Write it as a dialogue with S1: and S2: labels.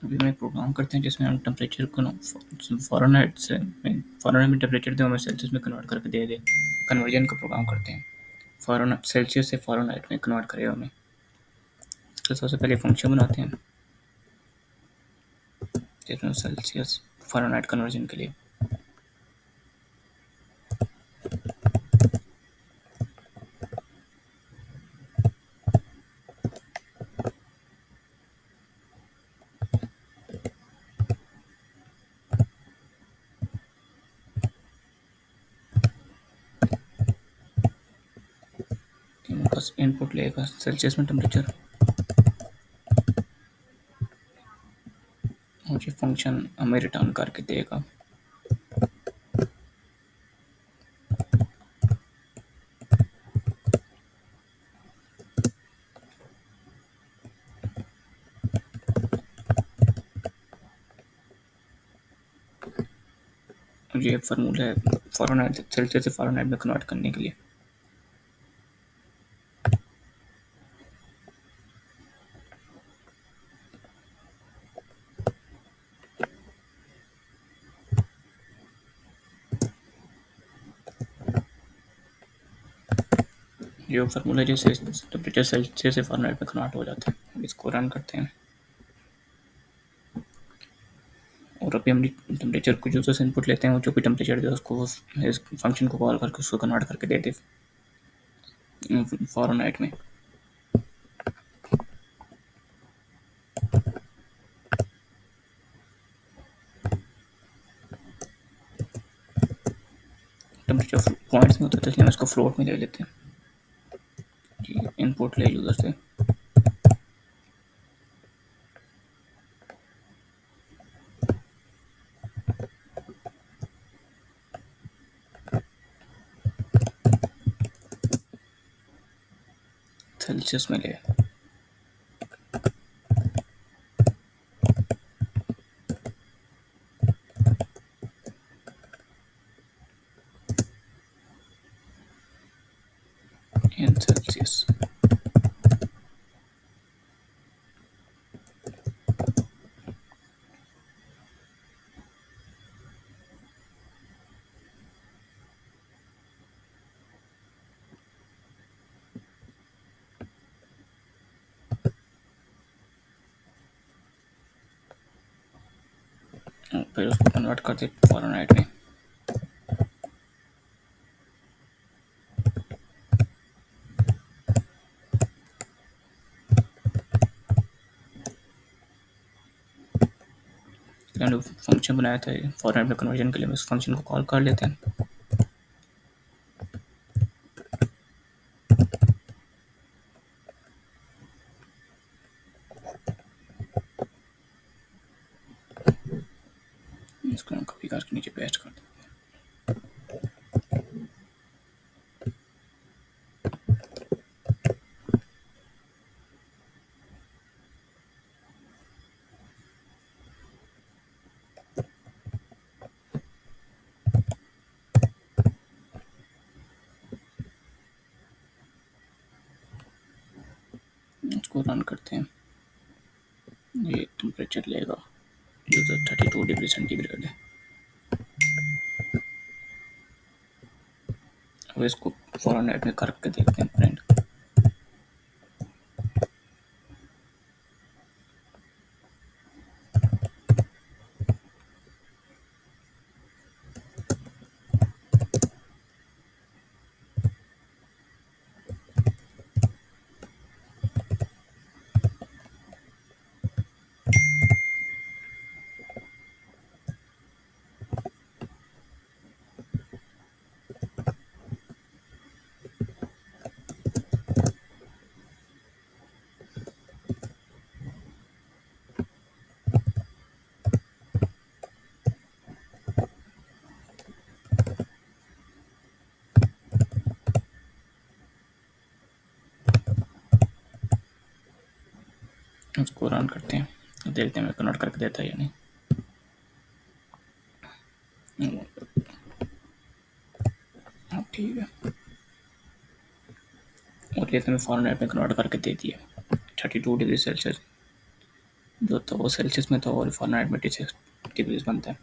S1: अभी हम एक प्रोग्राम करते हैं जिसमें हम टेम्परेचर को फ़ारेनहाइट से फ़ारेनहाइट में टेम्परेचर दे हमें सेल्सियस में कन्वर्ट करके दे दे। कन्वर्जन का प्रोग्राम करते हैं। फ़ारेनहाइट सेल्सियस से फ़ारेनहाइट में कन्वर्ट करेगा हमें। तो सबसे पहले फंक्शन बनाते हैं जिसमें सेल्सियस फ़ारेनहाइट कन्वर्जन के लिए इनपुट लेगा सेल्सियस में टेम्परेचर और ये फंक्शन हमें रिटर्न करके देगा। ये फार्मूला है फ़ारेनहाइट सेल्सियस से फ़ारेनहाइट में कन्वर्ट करने के लिए। ये फार्मूला जैसे टेम्परेचर सेल्सियस से फ़ारेनहाइट में कन्वर्ट हो जाता है। इसको रन करते हैं और अभी हम टेम्परेचर को जो से इनपुट लेते हैं वो जो भी टेम्परेचर दे उसको इस फंक्शन को कॉल करके उसको कन्वर्ट करके दे दे फ़ारेनहाइट में। टेम्परेचर पॉइंट्स में होता है तो इसलिए हम इसको फ्लोट में ले लेते हैं कि इनपुट ले यूज़र से। सेल्सियस में ले इन सेल्सियस। फिर उसको कन्वर्ट कर दे फ़ारेनहाइट में। हमने फंक्शन बनाया था फ़ारेनहाइट में कन्वर्जन के लिए, उस फंक्शन को कॉल कर लेते हैं। इसको हम कॉपी करके नीचे पेस्ट कर दें। इसको रन करते हैं। ये टेम्परेचर लेगा जो 32 डिग्री सेंटीग्रेड है। अब इसको फ़ारेनहाइट में करके देखते हैं प्रिंट। उसको रन करते हैं, देखते हैं कन्वर्ट करके देता है या नहीं। हाँ ठीक है, और ये हमें फ़ारेनहाइट में कन्वर्ट करके दे दिया 32 डिग्री सेल्सियस। जो तो वो सेल्सियस में तो और फ़ारेनहाइट में 86 डिग्रीज़ बनता है।